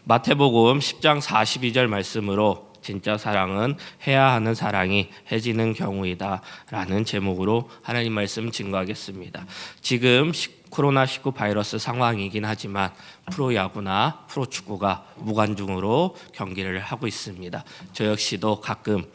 마태복음 10장 42절 말씀으로 진짜 사랑은 해야 하는 사랑이 해지는 경우이다 라는 제목으로 하나님 말씀 증거하겠습니다. 지금 코로나19 바이러스 상황이긴 하지만 프로야구나 프로축구가 무관중으로 경기를 하고 있습니다. 저 역시도 가끔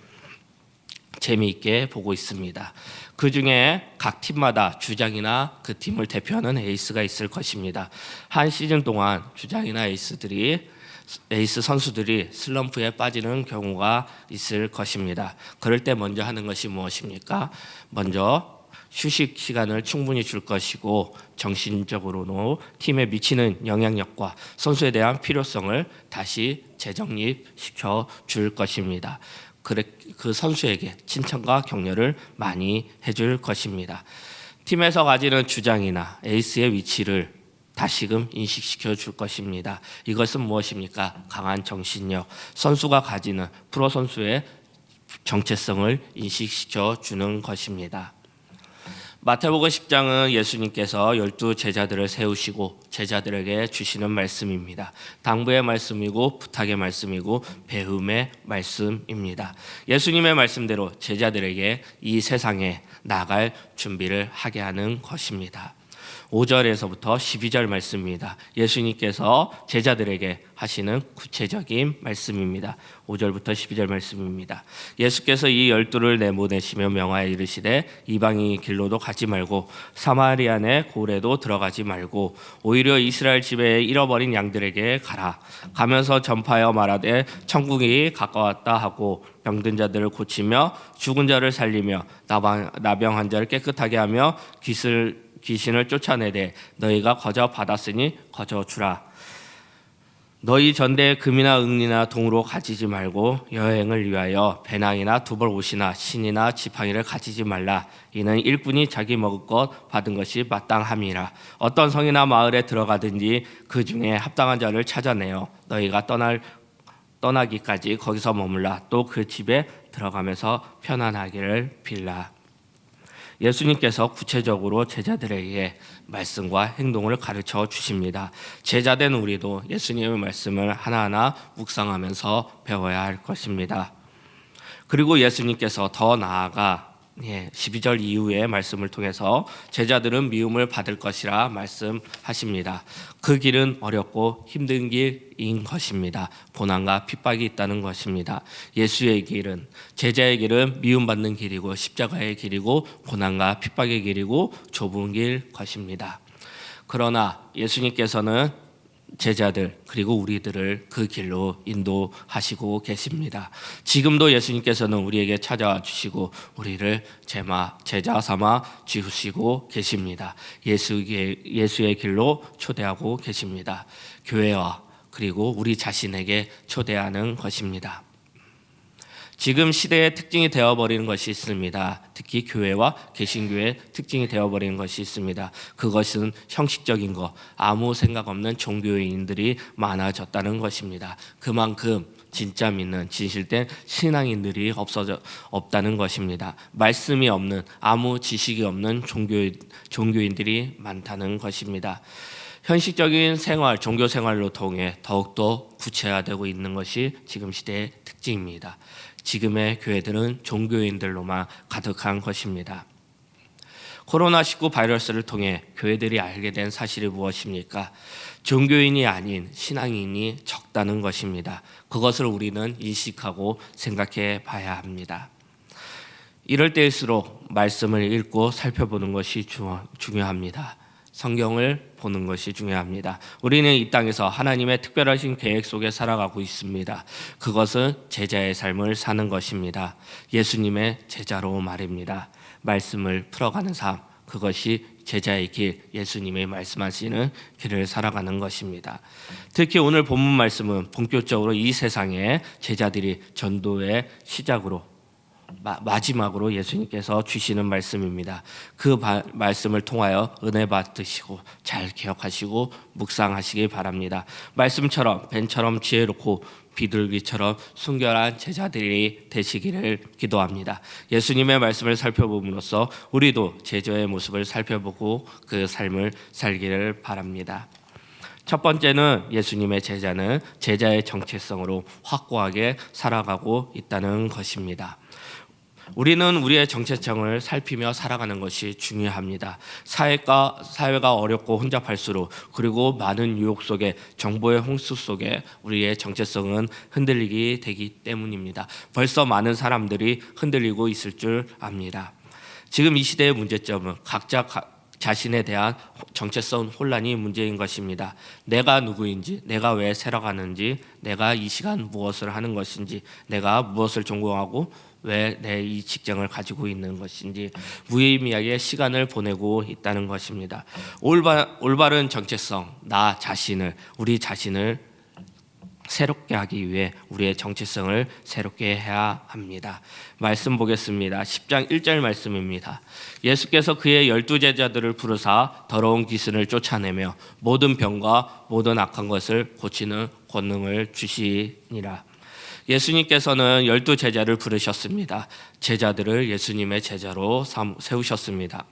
재미있게 보고 있습니다. 그 중에 각 팀마다 주장이나 그 팀을 대표하는 에이스가 있을 것입니다. 한 시즌 동안 주장이나 에이스 선수들이 슬럼프에 빠지는 경우가 있을 것입니다. 그럴 때 먼저 하는 것이 무엇입니까? 먼저 휴식 시간을 충분히 줄 것이고 정신적으로도 팀에 미치는 영향력과 선수에 대한 필요성을 다시 재정립시켜 줄 것입니다. 그 선수에게 칭찬과 격려를 많이 해줄 것입니다. 팀에서 가지는 주장이나 에이스의 위치를 다시금 인식시켜 줄 것입니다. 이것은 무엇입니까? 강한 정신력, 선수가 가지는 프로 선수의 정체성을 인식시켜 주는 것입니다. 마태복음 10장은 예수님께서 12 제자들을 세우시고 제자들에게 주시는 말씀입니다. 당부의 말씀이고 부탁의 말씀이고 배움의 말씀입니다. 예수님의 말씀대로 제자들에게 이 세상에 나갈 준비를 하게 하는 것입니다. 5절에서부터 12절 말씀입니다. 예수님께서 제자들에게 하시는 구체적인 말씀입니다. 5절부터 12절 말씀입니다. 예수께서 이 12를 내보내시며 명하여 이르시되 이방인 길로도 가지 말고 사마리아 내 고래도 들어가지 말고 오히려 이스라엘 집에 잃어버린 양들에게 가라. 가면서 전파하여 말하되 천국이 가까웠다 하고 병든 자들을 고치며 죽은 자를 살리며 나병한 자를 깨끗하게 하며 귀신을 쫓아내되 너희가 거저 받았으니 거저 주라. 너희 전대에 금이나 은이나 동으로 가지지 말고 여행을 위하여 배낭이나 두벌 옷이나 신이나 지팡이를 가지지 말라. 이는 일꾼이 자기 먹을 것 받은 것이 마땅함이라. 어떤 성이나 마을에 들어가든지 그 중에 합당한 자를 찾아내어 너희가 떠나기까지 거기서 머물라. 또 그 집에 들어가면서 편안하기를 빌라. 예수님께서 구체적으로 제자들에게 말씀과 행동을 가르쳐 주십니다. 제자된 우리도 예수님의 말씀을 하나하나 묵상하면서 배워야 할 것입니다. 그리고 예수님께서 더 나아가 12절 이후의 말씀을 통해서 제자들은 미움을 받을 것이라 말씀하십니다. 그 길은 어렵고 힘든 길인 것입니다. 고난과 핍박이 있다는 것입니다. 예수의 길은, 제자의 길은 미움받는 길이고 십자가의 길이고 고난과 핍박의 길이고 좁은 길 것입니다. 그러나 예수님께서는 제자들 그리고 우리들을 그 길로 인도하시고 계십니다. 지금도 예수님께서는 우리에게 찾아와 주시고 우리를 제자 삼아 주시고 계십니다. 예수의 길로 초대하고 계십니다. 교회와 그리고 우리 자신에게 초대하는 것입니다. 지금 시대의 특징이 되어버리는 것이 있습니다. 특히 교회와 개신교의 특징이 되어버리는 것이 있습니다. 그것은 형식적인 것, 아무 생각 없는 종교인들이 많아졌다는 것입니다. 그만큼 진짜 믿는 진실된 신앙인들이 없다는 것입니다. 말씀이 없는, 아무 지식이 없는 종교인들이 많다는 것입니다. 현실적인 생활, 종교 생활로 통해 더욱더 구체화되고 있는 것이 지금 시대의 특징입니다. 지금의 교회들은 종교인들로만 가득한 것입니다. 코로나19 바이러스를 통해 교회들이 알게 된 사실이 무엇입니까? 종교인이 아닌 신앙인이 적다는 것입니다. 그것을 우리는 인식하고 생각해 봐야 합니다. 이럴 때일수록 말씀을 읽고 살펴보는 것이 중요합니다. 성경을 보는 것이 중요합니다. 우리는 이 땅에서 하나님의 특별하신 계획 속에 살아가고 있습니다. 그것은 제자의 삶을 사는 것입니다. 예수님의 제자로 말입니다. 말씀을 풀어가는 삶, 그것이 제자의 길, 예수님의 말씀하시는 길을 살아가는 것입니다. 특히 오늘 본문 말씀은 본격적으로 이 세상에 제자들이 전도의 시작으로 마지막으로 예수님께서 주시는 말씀입니다. 그 말씀을 통하여 은혜 받으시고 잘 기억하시고 묵상하시기 바랍니다. 말씀처럼 뱀처럼 지혜롭고 비둘기처럼 순결한 제자들이 되시기를 기도합니다. 예수님의 말씀을 살펴봄으로써 우리도 제자의 모습을 살펴보고 그 삶을 살기를 바랍니다. 첫 번째는 예수님의 제자는 제자의 정체성으로 확고하게 살아가고 있다는 것입니다. 우리는 우리의 정체성을 살피며 살아가는 것이 중요합니다. 사회가 어렵고 혼잡할수록, 그리고 많은 유혹 속에, 정보의 홍수 속에 우리의 정체성은 흔들리게 되기 때문입니다. 벌써 많은 사람들이 흔들리고 있을 줄 압니다. 지금 이 시대의 문제점은 각자 자신에 대한 정체성 혼란이 문제인 것입니다. 내가 누구인지, 내가 왜 살아가는지, 내가 이 시간 무엇을 하는 것인지, 내가 무엇을 전공하고 왜 내 이 직장을 가지고 있는 것인지 무의미하게 시간을 보내고 있다는 것입니다. 올바른 정체성, 나 자신을, 우리 자신을 새롭게 하기 위해 우리의 정체성을 새롭게 해야 합니다. 말씀 보겠습니다. 10장 1절 말씀입니다. 예수께서 그의 12제자들을 부르사 더러운 귀신을 쫓아내며 모든 병과 모든 악한 것을 고치는 권능을 주시니라. 예수님께서는 12제자를 부르셨습니다. 제자들을 예수님의 제자로 세우셨습니다.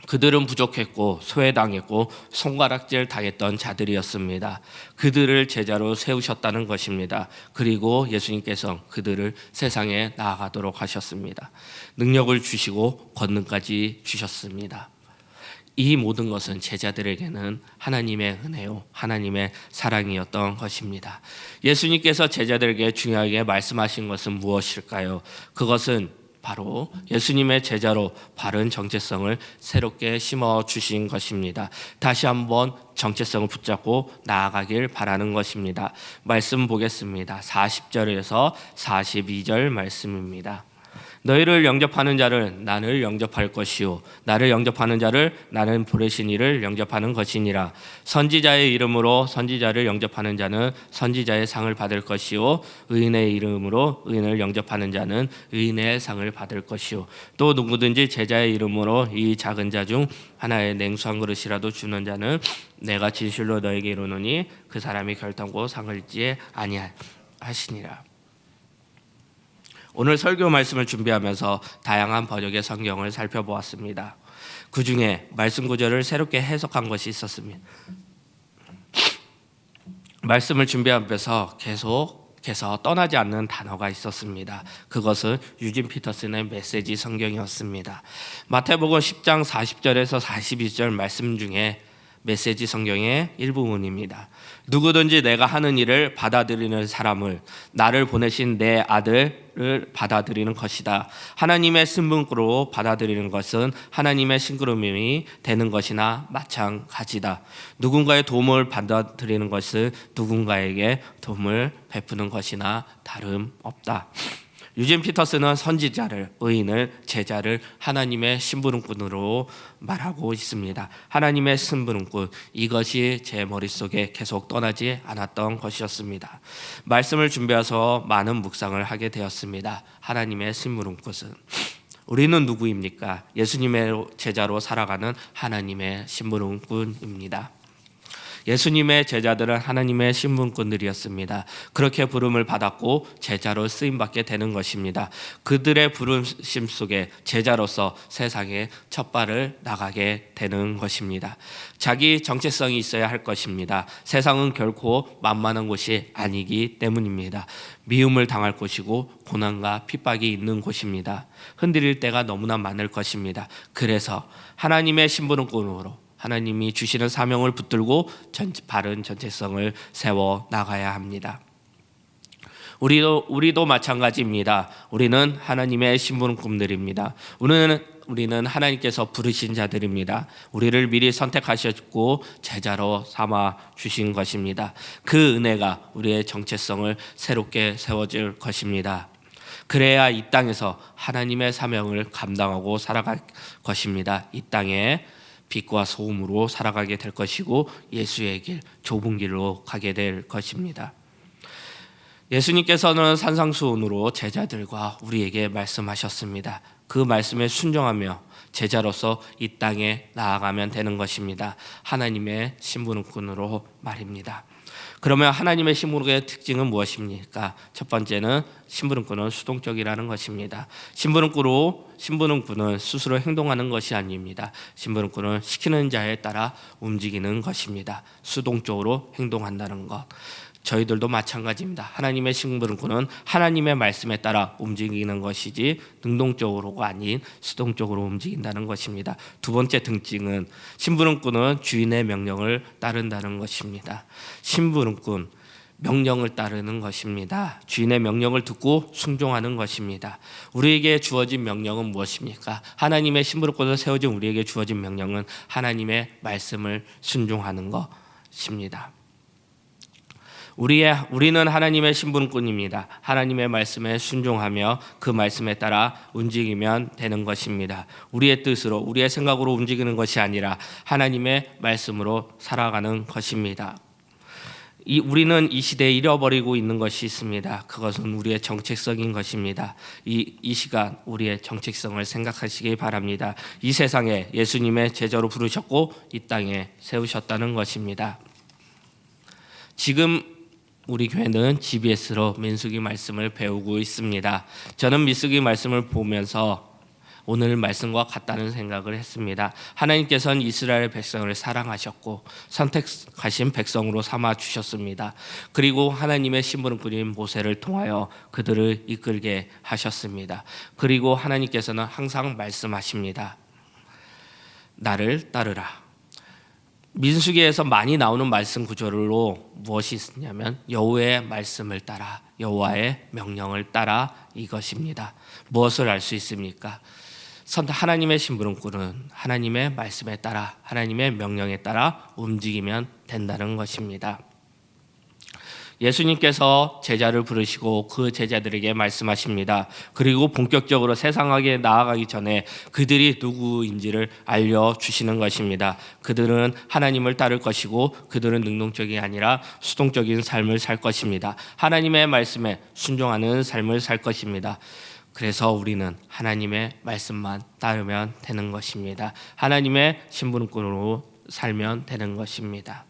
그들은 부족했고 소외당했고 손가락질 당했던 자들이었습니다. 그들을 제자로 세우셨다는 것입니다. 그리고 예수님께서 그들을 세상에 나아가도록 하셨습니다. 능력을 주시고 권능까지 주셨습니다. 이 모든 것은 제자들에게는 하나님의 은혜요, 하나님의 사랑이었던 것입니다. 예수님께서 제자들에게 중요하게 말씀하신 것은 무엇일까요? 그것은 바로 예수님의 제자로 바른 정체성을 새롭게 심어 주신 것입니다. 다시 한번 정체성을 붙잡고 나아가길 바라는 것입니다. 말씀 보겠습니다. 40절에서 42절 말씀입니다. 너희를 영접하는 자를 나를 영접할 것이요 나를 영접하는 자를 나는 보내신 이를 영접하는 것이니라. 선지자의 이름으로 선지자를 영접하는 자는 선지자의 상을 받을 것이요 의인의 이름으로 의인을 영접하는 자는 의인의 상을 받을 것이요 또 누구든지 제자의 이름으로 이 작은 자 중 하나의 냉수 한 그릇이라도 주는 자는 내가 진실로 너에게 이르노니 그 사람이 결단코 상을 잊지 아니하시니라. 오늘 설교 말씀을 준비하면서 다양한 번역의 성경을 살펴보았습니다. 그 중에 말씀 구절을 새롭게 해석한 것이 있었습니다. 말씀을 준비하면서 계속해서 떠나지 않는 단어가 있었습니다. 그것은 유진 피터슨의 메시지 성경이었습니다. 마태복음 10장 40절에서 42절 말씀 중에 메시지 성경의 일부분입니다. 누구든지 내가 하는 일을 받아들이는 사람을 나를 보내신 내 아들을 받아들이는 것이다. 하나님의 신분으로 받아들이는 것은 하나님의 심부름이 되는 것이나 마찬가지다. 누군가의 도움을 받아들이는 것은 누군가에게 도움을 베푸는 것이나 다름없다. 유진 피터슨은 선지자를, 의인을, 제자를 하나님의 심부름꾼으로 말하고 있습니다. 하나님의 심부름꾼, 이것이 제 머릿속에 계속 떠나지 않았던 것이었습니다. 말씀을 준비해서 많은 묵상을 하게 되었습니다. 하나님의 심부름꾼은 우리는 누구입니까? 예수님의 제자로 살아가는 하나님의 심부름꾼입니다. 예수님의 제자들은 하나님의 신분꾼들이었습니다. 그렇게 부름을 받았고 제자로 쓰임받게 되는 것입니다. 그들의 부르심 속에 제자로서 세상에 첫 발을 나가게 되는 것입니다. 자기 정체성이 있어야 할 것입니다. 세상은 결코 만만한 곳이 아니기 때문입니다. 미움을 당할 곳이고 고난과 핍박이 있는 곳입니다. 흔들릴 때가 너무나 많을 것입니다. 그래서 하나님의 신분꾼으로 하나님이 주시는 사명을 붙들고 바른 전체성을 세워 나가야 합니다. 우리도 마찬가지입니다. 우리는 하나님의 신분꾼들입니다. 우리는 하나님께서 부르신 자들입니다. 우리를 미리 선택하셨고 제자로 삼아 주신 것입니다. 그 은혜가 우리의 정체성을 새롭게 세워줄 것입니다. 그래야 이 땅에서 하나님의 사명을 감당하고 살아갈 것입니다. 이 땅에 빛과 소음으로 살아가게 될 것이고 예수의 길, 좁은 길로 가게 될 것입니다. 예수님께서는 산상수훈으로 제자들과 우리에게 말씀하셨습니다. 그 말씀에 순종하며 제자로서 이 땅에 나아가면 되는 것입니다. 하나님의 심부름꾼으로 말입니다. 그러면 하나님의 심부름꾼의 특징은 무엇입니까? 첫 번째는 심부름꾼은 수동적이라는 것입니다. 심부름꾼은 스스로 행동하는 것이 아닙니다. 심부름꾼은 시키는 자에 따라 움직이는 것입니다. 수동적으로 행동한다는 것. 저희들도 마찬가지입니다. 하나님의 심부름꾼은 하나님의 말씀에 따라 움직이는 것이지 능동적으로가 아닌 수동적으로 움직인다는 것입니다. 두 번째 특징은 심부름꾼은 주인의 명령을 따른다는 것입니다. 심부름꾼 명령을 따르는 것입니다. 주인의 명령을 듣고 순종하는 것입니다. 우리에게 주어진 명령은 무엇입니까? 하나님의 심부름꾼으로 세워진 우리에게 주어진 명령은 하나님의 말씀을 순종하는 것입니다. 우리는 하나님의 심부름꾼입니다. 하나님의 말씀에 순종하며 그 말씀에 따라 움직이면 되는 것입니다. 우리의 뜻으로 우리의 생각으로 움직이는 것이 아니라 하나님의 말씀으로 살아가는 것입니다. 우리는 이 시대에 잃어버리고 있는 것이 있습니다. 그것은 우리의 정체성인 것입니다. 이 시간 우리의 정체성을 생각하시기 바랍니다. 이 세상에 예수님의 제자로 부르셨고 이 땅에 세우셨다는 것입니다. 지금 우리 교회는 GBS로 민수기 말씀을 배우고 있습니다. 저는 민수기 말씀을 보면서 오늘 말씀과 같다는 생각을 했습니다. 하나님께서는 이스라엘 백성을 사랑하셨고 선택하신 백성으로 삼아 주셨습니다. 그리고 하나님의 심부름꾼인 모세를 통하여 그들을 이끌게 하셨습니다. 그리고 하나님께서는 항상 말씀하십니다. 나를 따르라. 민수기에서 많이 나오는 말씀 구조로 무엇이 있냐면 여호와의 말씀을 따라, 여호와의 명령을 따라 이것입니다. 무엇을 알 수 있습니까? 하나님의 심부름꾼은 하나님의 말씀에 따라, 하나님의 명령에 따라 움직이면 된다는 것입니다. 예수님께서 제자를 부르시고 그 제자들에게 말씀하십니다. 그리고 본격적으로 세상에 나아가기 전에 그들이 누구인지를 알려주시는 것입니다. 그들은 하나님을 따를 것이고 그들은 능동적이 아니라 수동적인 삶을 살 것입니다. 하나님의 말씀에 순종하는 삶을 살 것입니다. 그래서 우리는 하나님의 말씀만 따르면 되는 것입니다. 하나님의 심부름꾼으로 살면 되는 것입니다.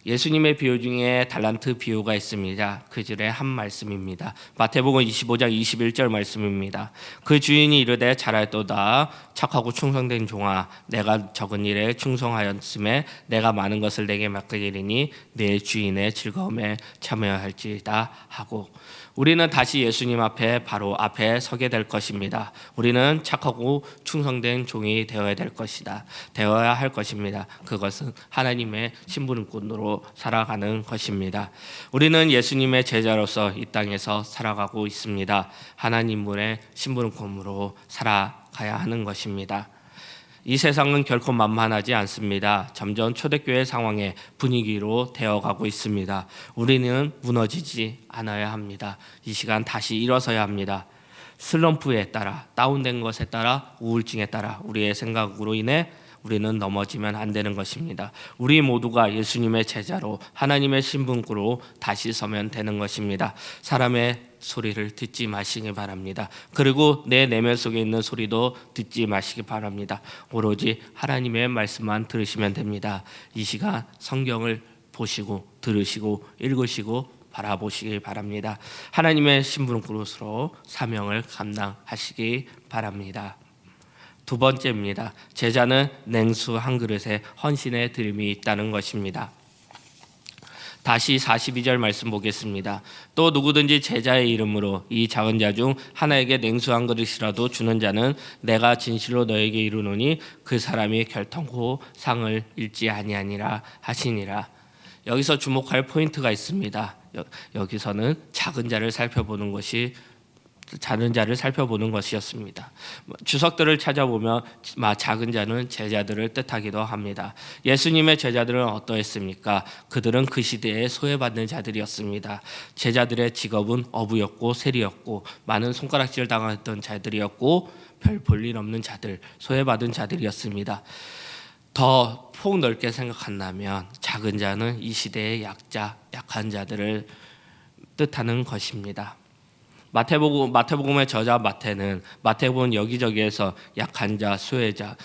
예수님의 비유 중에 달란트 비유가 있습니다. 그 줄에 한 말씀입니다. 마태복음 25장 21절 말씀입니다. 그 주인이 이르되 잘하였도다 착하고 충성된 종아, 내가 적은 일에 충성하였음에 내가 많은 것을 내게 맡기리니 내 주인의 즐거움에 참여할지다 하고, 우리는 다시 예수님 앞에 바로 앞에 서게 될 것입니다. 우리는 착하고 충성된 종이 되어야 될 것이다. 되어야 할 것입니다. 그것은 하나님의 심부름꾼으로 살아가는 것입니다. 우리는 예수님의 제자로서 이 땅에서 살아가고 있습니다. 하나님의 심부름꾼으로 살아가야 하는 것입니다. 이 세상은 결코 만만하지 않습니다. 점점 초대교회 상황의 분위기로 되어가고 있습니다. 우리는 무너지지 않아야 합니다. 이 시간 다시 일어서야 합니다. 슬럼프에 따라, 다운된 것에 따라, 우울증에 따라 우리의 생각으로 인해 우리는 넘어지면 안 되는 것입니다. 우리 모두가 예수님의 제자로 하나님의 신분으로 다시 서면 되는 것입니다. 사람의 소리를 듣지 마시기 바랍니다. 그리고 내 내면 속에 있는 소리도 듣지 마시기 바랍니다. 오로지 하나님의 말씀만 들으시면 됩니다. 이 시간 성경을 보시고 들으시고 읽으시고 바라보시기 바랍니다. 하나님의 신분으로 사명을 감당하시기 바랍니다. 두 번째입니다. 제자는 냉수 한 그릇에 헌신의 드림이 있다는 것입니다. 다시 42절 말씀 보겠습니다. 또 누구든지 제자의 이름으로 이 작은 자 중 하나에게 냉수 한 그릇이라도 주는 자는 내가 진실로 너에게 이르노니 그 사람이 결탄코 상을 잃지 아니하니라 하시니라. 여기서 주목할 포인트가 있습니다. 여기서는 작은 자를 살펴보는 것이었습니다. 주석들을 찾아보면 작은 자는 제자들을 뜻하기도 합니다. 예수님의 제자들은 어떠했습니까? 그들은 그 시대에 소외받는 자들이었습니다. 제자들의 직업은 어부였고 세리였고 많은 손가락질을 당했던 자들이었고 별 볼 일 없는 자들, 소외받은 자들이었습니다. 더 폭넓게 생각한다면 작은 자는 이 시대의 약한 자들을 뜻하는 것입니다. 마태복음의 저자 마태는 마태복음 여기저기에서 약한 자, 소외자,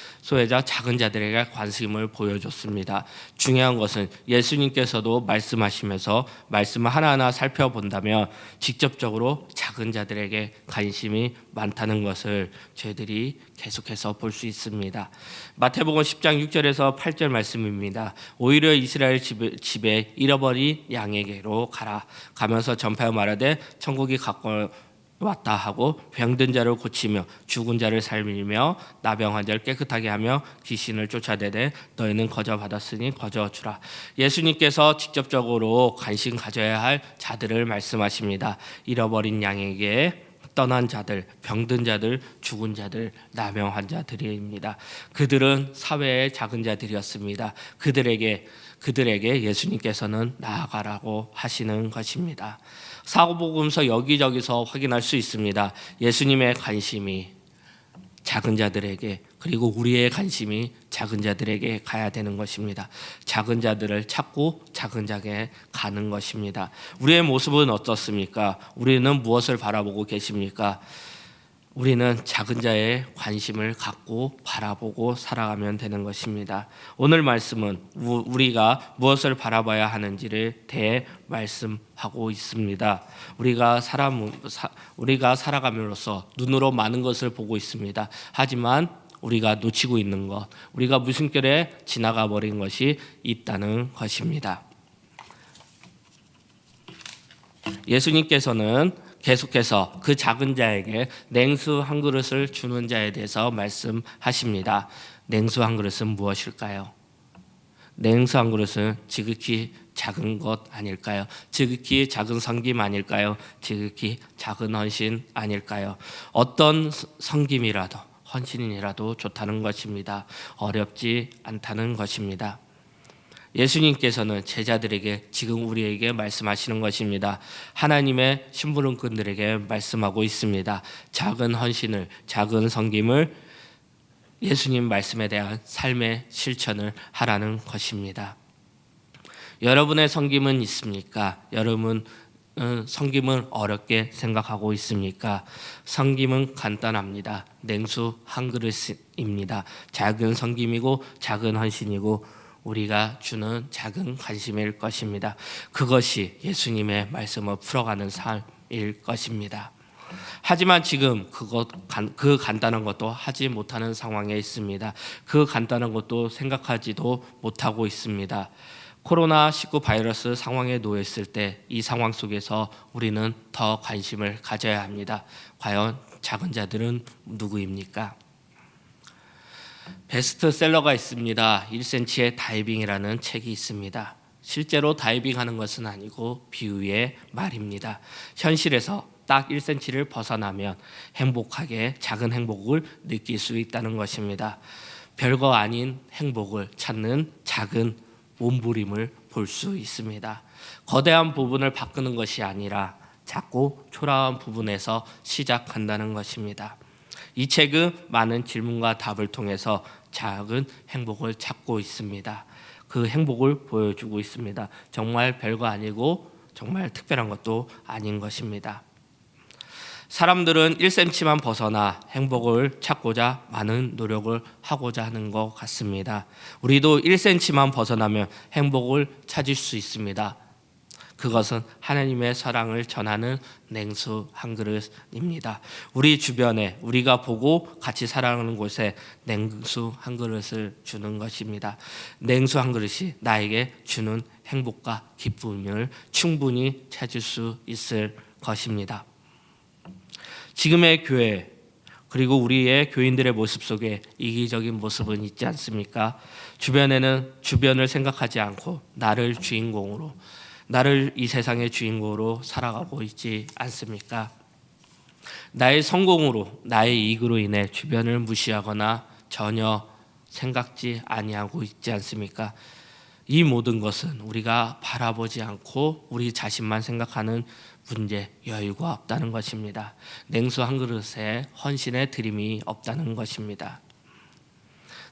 작은 자들에게 관심을 보여줬습니다. 중요한 것은 예수님께서도 말씀하시면서 말씀을 하나하나 살펴본다면 직접적으로 작은 자들에게 관심이 많다는 것을 저희들이 계속해서 볼 수 있습니다. 마태복음 10장 6절에서 8절 말씀입니다. 오히려 이스라엘 집에 잃어버린 양에게로 가면서 전파하여 말하되 천국이 가까워 왔다 하고 병든 자를 고치며 죽은 자를 살리며 나병한 자를 깨끗하게 하며 귀신을 쫓아내되 너희는 거저 받았으니 거저 주라. 예수님께서 직접적으로 관심 가져야 할 자들을 말씀하십니다. 잃어버린 양에게, 떠난 자들, 병든 자들, 죽은 자들, 나병 환자들입니다. 그들은 사회의 작은 자들이었습니다. 그들에게 예수님께서는 나아가라고 하시는 것입니다. 사복음서 여기저기서 확인할 수 있습니다. 예수님의 관심이 작은 자들에게, 그리고 우리의 관심이 작은 자들에게 가야 되는 것입니다. 작은 자들을 찾고 작은 자에게 가는 것입니다. 우리의 모습은 어떻습니까? 우리는 무엇을 바라보고 계십니까? 우리는 작은 자의 관심을 갖고 바라보고 살아가면 되는 것입니다. 오늘 말씀은 우리가 무엇을 바라봐야 하는지를 대해 말씀하고 있습니다. 우리가 살아감으로써 눈으로 많은 것을 보고 있습니다. 하지만 우리가 놓치고 있는 것, 우리가 무심결에 지나가 버린 것이 있다는 것입니다. 예수님께서는 계속해서 그 작은 자에게 냉수 한 그릇을 주는 자에 대해서 말씀하십니다. 냉수 한 그릇은 무엇일까요? 냉수 한 그릇은 지극히 작은 것 아닐까요? 지극히 작은 섬김 아닐까요? 지극히 작은 헌신 아닐까요? 어떤 섬김이라도 헌신이라도 좋다는 것입니다. 어렵지 않다는 것입니다. 예수님께서는 제자들에게 지금 우리에게 말씀하시는 것입니다. 하나님의 심부름꾼들에게 말씀하고 있습니다. 작은 헌신을, 작은 섬김을, 예수님 말씀에 대한 삶의 실천을 하라는 것입니다. 여러분의 섬김은 있습니까? 여러분 섬김을 어렵게 생각하고 있습니까? 섬김은 간단합니다. 냉수 한 그릇입니다. 작은 섬김이고 작은 헌신이고 우리가 주는 작은 관심일 것입니다. 그것이 예수님의 말씀을 풀어가는 삶일 것입니다. 하지만 지금 그 간단한 것도 하지 못하는 상황에 있습니다. 그 간단한 것도 생각하지도 못하고 있습니다. 코로나19 바이러스 상황에 놓였을 때 이 상황 속에서 우리는 더 관심을 가져야 합니다. 과연 작은 자들은 누구입니까? 베스트셀러가 있습니다. 1cm의 다이빙이라는 책이 있습니다. 실제로 다이빙하는 것은 아니고 비유의 말입니다. 현실에서 딱 1cm를 벗어나면 행복하게 작은 행복을 느낄 수 있다는 것입니다. 별거 아닌 행복을 찾는 작은 몸부림을 볼 수 있습니다. 거대한 부분을 바꾸는 것이 아니라 작고 초라한 부분에서 시작한다는 것입니다. 이 책은 많은 질문과 답을 통해서 작은 행복을 찾고 있습니다. 그 행복을 보여주고 있습니다. 정말 별거 아니고 정말 특별한 것도 아닌 것입니다. 사람들은 1cm만 벗어나 행복을 찾고자 많은 노력을 하고자 하는 것 같습니다. 우리도 1cm만 벗어나면 행복을 찾을 수 있습니다. 그것은 하나님의 사랑을 전하는 냉수 한 그릇입니다. 우리 주변에 우리가 보고 같이 살아가는 곳에 냉수 한 그릇을 주는 것입니다. 냉수 한 그릇이 나에게 주는 행복과 기쁨을 충분히 찾을 수 있을 것입니다. 지금의 교회 그리고 우리의 교인들의 모습 속에 이기적인 모습은 있지 않습니까? 주변을 생각하지 않고 나를 이 세상의 주인공으로 살아가고 있지 않습니까? 나의 성공으로, 나의 이익으로 인해 주변을 무시하거나 전혀 생각지 아니하고 있지 않습니까? 이 모든 것은 우리가 바라보지 않고 우리 자신만 생각하는 문제, 여유가 없다는 것입니다. 냉수 한 그릇에 헌신의 드림이 없다는 것입니다.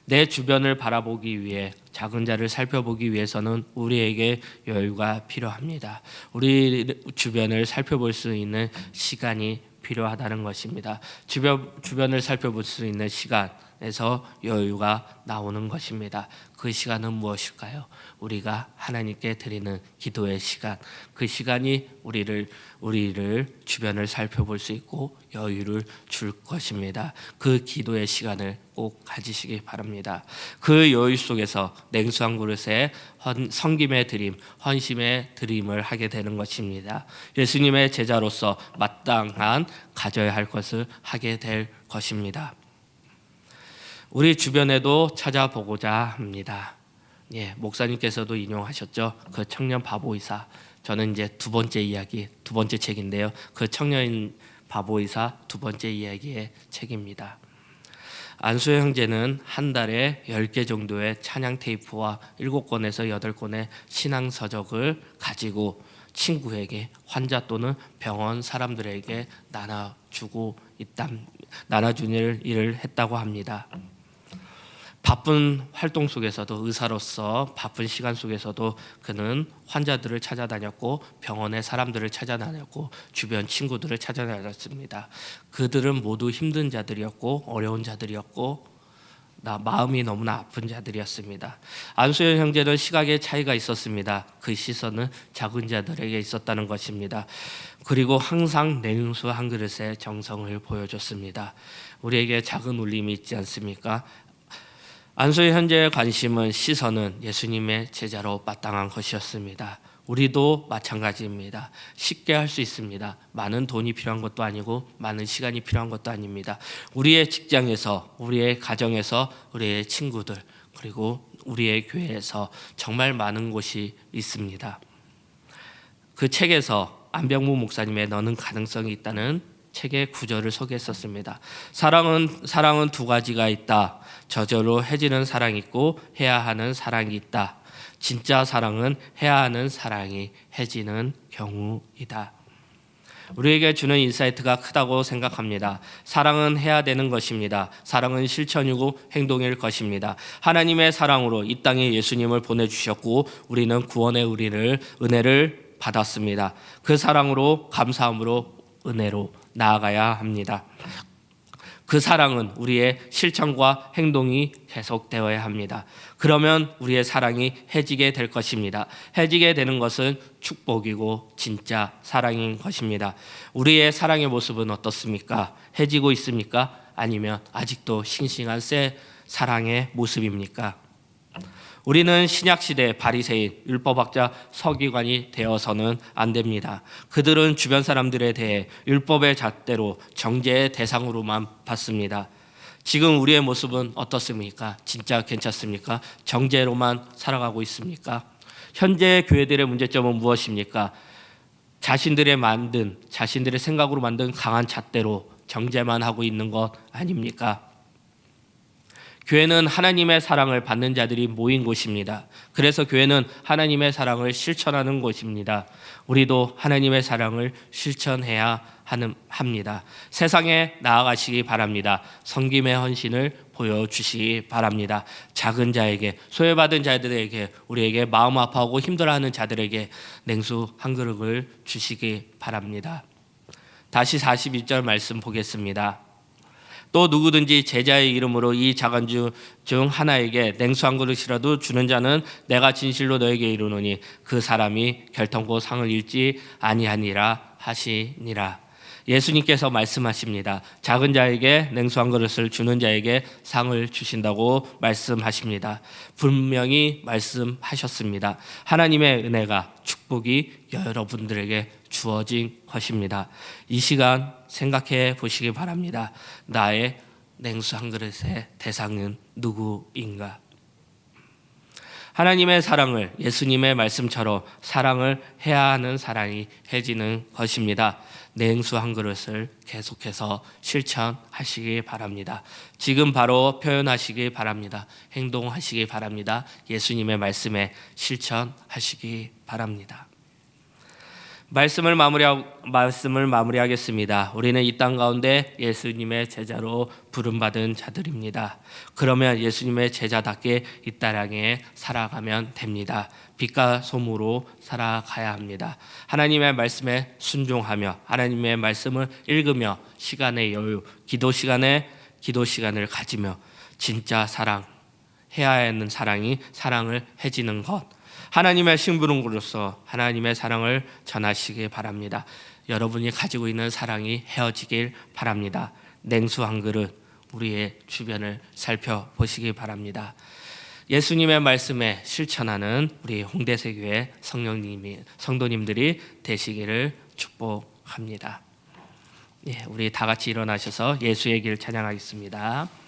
내 주변을 바라보기 위해 작은 자를 살펴보기 위해서는 우리에게 여유가 필요합니다. 우리 주변을 살펴볼 수 있는 시간이 필요하다는 것입니다. 주변을 살펴볼 수 있는 시간에서 여유가 나오는 것입니다. 그 시간은 무엇일까요? 우리가 하나님께 드리는 기도의 시간. 그 시간이 우리를 주변을 살펴볼 수 있고 여유를 줄 것입니다. 그 기도의 시간을 꼭 가지시기 바랍니다. 그 여유 속에서 냉수한 그릇에 섬김의 드림, 헌심의 드림을 하게 되는 것입니다. 예수님의 제자로서 마땅한 가져야 할 것을 하게 될 것입니다. 우리 주변에도 찾아보고자 합니다. 목사님께서도 인용하셨죠. 그 청년 바보이사. 저는 이제 두 번째 책인데요. 그 청년 바보이사 두 번째 이야기의 책입니다. 안수의 형제는 한 달에 10개 정도의 찬양 테이프와 7권에서 8권의 신앙 서적을 가지고 친구에게, 환자 또는 병원 사람들에게 나눠주는 일을 했다고 합니다. 바쁜 활동 속에서도, 의사로서 바쁜 시간 속에서도 그는 환자들을 찾아다녔고 병원의 사람들을 찾아다녔고 주변 친구들을 찾아다녔습니다. 그들은 모두 힘든 자들이었고 어려운 자들이었고 마음이 너무나 아픈 자들이었습니다. 안수현 형제는 시각의 차이가 있었습니다. 그 시선은 작은 자들에게 있었다는 것입니다. 그리고 항상 냉수 한 그릇에 정성을 보여줬습니다. 우리에게 작은 울림이 있지 않습니까? 안수의 현재의 관심은, 시선은 예수님의 제자로 마땅한 것이었습니다. 우리도 마찬가지입니다. 쉽게 할 수 있습니다. 많은 돈이 필요한 것도 아니고 많은 시간이 필요한 것도 아닙니다. 우리의 직장에서, 우리의 가정에서, 우리의 친구들, 그리고 우리의 교회에서 정말 많은 곳이 있습니다. 그 책에서 안병무 목사님의 너는 가능성이 있다는 책의 구절을 소개했었습니다. 사랑은 두 가지가 있다. 저절로 해지는 사랑이 있고 해야 하는 사랑이 있다. 진짜 사랑은 해야 하는 사랑이 해지는 경우이다. 우리에게 주는 인사이트가 크다고 생각합니다. 사랑은 해야 되는 것입니다. 사랑은 실천이고 행동일 것입니다. 하나님의 사랑으로 이 땅에 예수님을 보내주셨고 우리는 구원의 은혜를 받았습니다. 그 사랑으로, 감사함으로, 은혜로 나아가야 합니다. 그 사랑은 우리의 실천과 행동이 계속되어야 합니다. 그러면 우리의 사랑이 해지게 될 것입니다. 해지게 되는 것은 축복이고 진짜 사랑인 것입니다. 우리의 사랑의 모습은 어떻습니까? 해지고 있습니까? 아니면 아직도 싱싱한 새 사랑의 모습입니까? 우리는 신약시대 바리새인, 율법학자, 서기관이 되어서는 안 됩니다. 그들은 주변 사람들에 대해 율법의 잣대로 정죄의 대상으로만 봤습니다. 지금 우리의 모습은 어떻습니까? 진짜 괜찮습니까? 정죄로만 살아가고 있습니까? 현재 교회들의 문제점은 무엇입니까? 자신들의 생각으로 만든 강한 잣대로 정죄만 하고 있는 것 아닙니까? 교회는 하나님의 사랑을 받는 자들이 모인 곳입니다. 그래서 교회는 하나님의 사랑을 실천하는 곳입니다. 우리도 하나님의 사랑을 실천해야 합니다. 세상에 나아가시기 바랍니다. 섬김의 헌신을 보여주시기 바랍니다. 작은 자에게, 소외받은 자들에게, 우리에게 마음 아파하고 힘들어하는 자들에게 냉수 한 그릇을 주시기 바랍니다. 다시 41절 말씀 보겠습니다. 또 누구든지 제자의 이름으로 이 작은 중 하나에게 냉수 한 그릇이라도 주는 자는 내가 진실로 너에게 이르노니 그 사람이 결탄코 상을 잃지 아니하니라 하시니라. 예수님께서 말씀하십니다. 작은 자에게 냉수 한 그릇을 주는 자에게 상을 주신다고 말씀하십니다. 분명히 말씀하셨습니다. 하나님의 은혜가, 축복이 여러분들에게 주어진 것입니다. 이 시간 생각해 보시기 바랍니다. 나의 냉수 한 그릇의 대상은 누구인가? 하나님의 사랑을, 예수님의 말씀처럼 사랑을 해야 하는 사랑이 해지는 것입니다. 냉수 한 그릇을 계속해서 실천하시기 바랍니다. 지금 바로 표현하시기 바랍니다. 행동하시기 바랍니다. 예수님의 말씀에 실천하시기 바랍니다. 말씀을 마무리하겠습니다. 우리는 이 땅 가운데 예수님의 제자로 부름받은 자들입니다. 그러면 예수님의 제자답게 이 땅에 살아가면 됩니다. 빛과 소금으로 살아가야 합니다. 하나님의 말씀에 순종하며 하나님의 말씀을 읽으며 시간의 여유, 기도 시간을 가지며 진짜 사랑, 해야 하는 사랑을 해지는 것, 하나님의 심부름으로서 하나님의 사랑을 전하시길 바랍니다. 여러분이 가지고 있는 사랑이 헤어지길 바랍니다. 냉수 한 그릇 우리의 주변을 살펴보시기 바랍니다. 예수님의 말씀에 실천하는 우리 홍대세교회 성도님들이 되시기를 축복합니다. 우리 다 같이 일어나셔서 예수의 길 찬양하겠습니다.